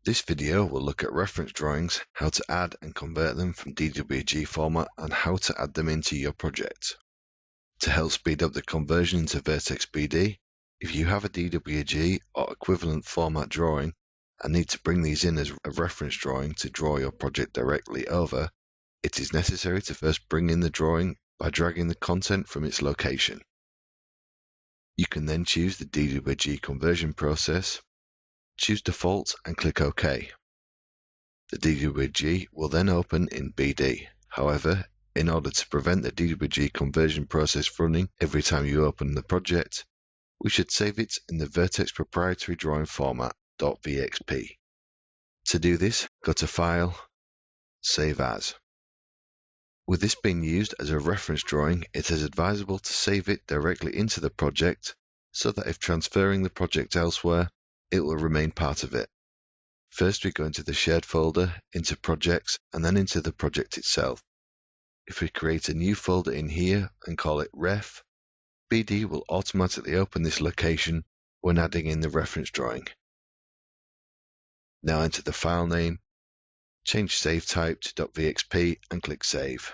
This video will look at reference drawings, how to add and convert them from DWG format, and how to add them into your project. To help speed up the conversion into Vertex BD, if you have a DWG or equivalent format drawing and need to bring these in as a reference drawing to draw your project directly over, it is necessary to first bring in the drawing by dragging the content from its location. You can then choose the DWG conversion process, choose Default and click OK. The DWG will then open in BD. However, in order to prevent the DWG conversion process running every time you open the project, we should save it in the Vertex proprietary drawing format .vxp. To do this, go to File, Save As. With this being used as a reference drawing, it is advisable to save it directly into the project so that if transferring the project elsewhere, it will remain part of it. First, we go into the shared folder, into projects, and then into the project itself. If we create a new folder in here and call it Ref, BD will automatically open this location when adding in the reference drawing. Now enter the file name, change save type to .vxp and click Save.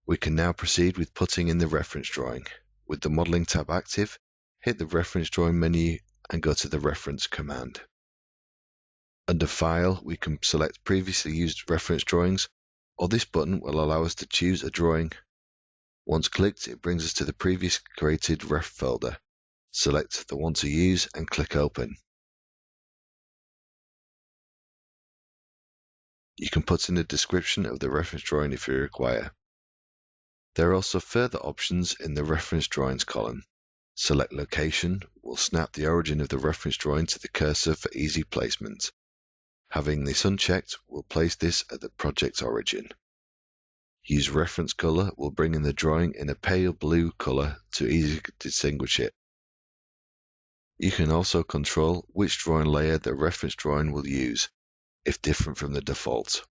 We can now proceed with putting in the reference drawing. With the Modeling tab active, hit the Reference Drawing menu and go to the Reference command. Under File, we can select previously used reference drawings, or this button will allow us to choose a drawing. Once clicked, it brings us to the previous created ref folder. Select the one to use and click Open. You can put in a description of the reference drawing if you require. There are also further options in the Reference Drawings column. Select Location will snap the origin of the reference drawing to the cursor for easy placement. Having this unchecked will place this at the project origin. Use Reference Color will bring in the drawing in a pale blue color to easily distinguish it. You can also control which drawing layer the reference drawing will use, if different from the default.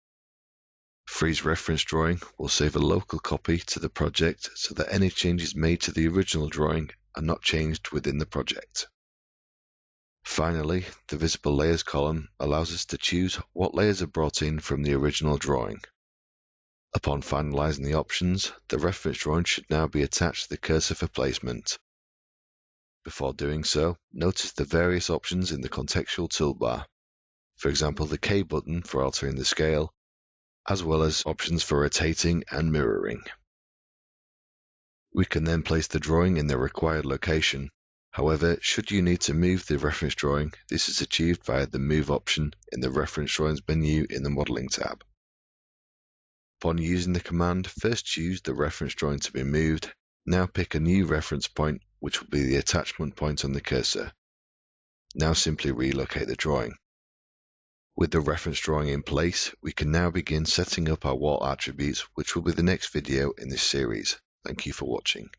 Freeze Reference Drawing will save a local copy to the project so that any changes made to the original drawing are not changed within the project. Finally, the Visible Layers column allows us to choose what layers are brought in from the original drawing. Upon finalizing the options, the reference drawing should now be attached to the cursor for placement. Before doing so, notice the various options in the contextual toolbar. For example, the K button for altering the scale, as well as options for rotating and mirroring. We can then place the drawing in the required location. However, should you need to move the reference drawing, this is achieved via the Move option in the Reference Drawings menu in the Modeling tab. Upon using the command, first choose the reference drawing to be moved. Now pick a new reference point, which will be the attachment point on the cursor. Now simply relocate the drawing. With the reference drawing in place, we can now begin setting up our wall attributes, which will be the next video in this series. Thank you for watching.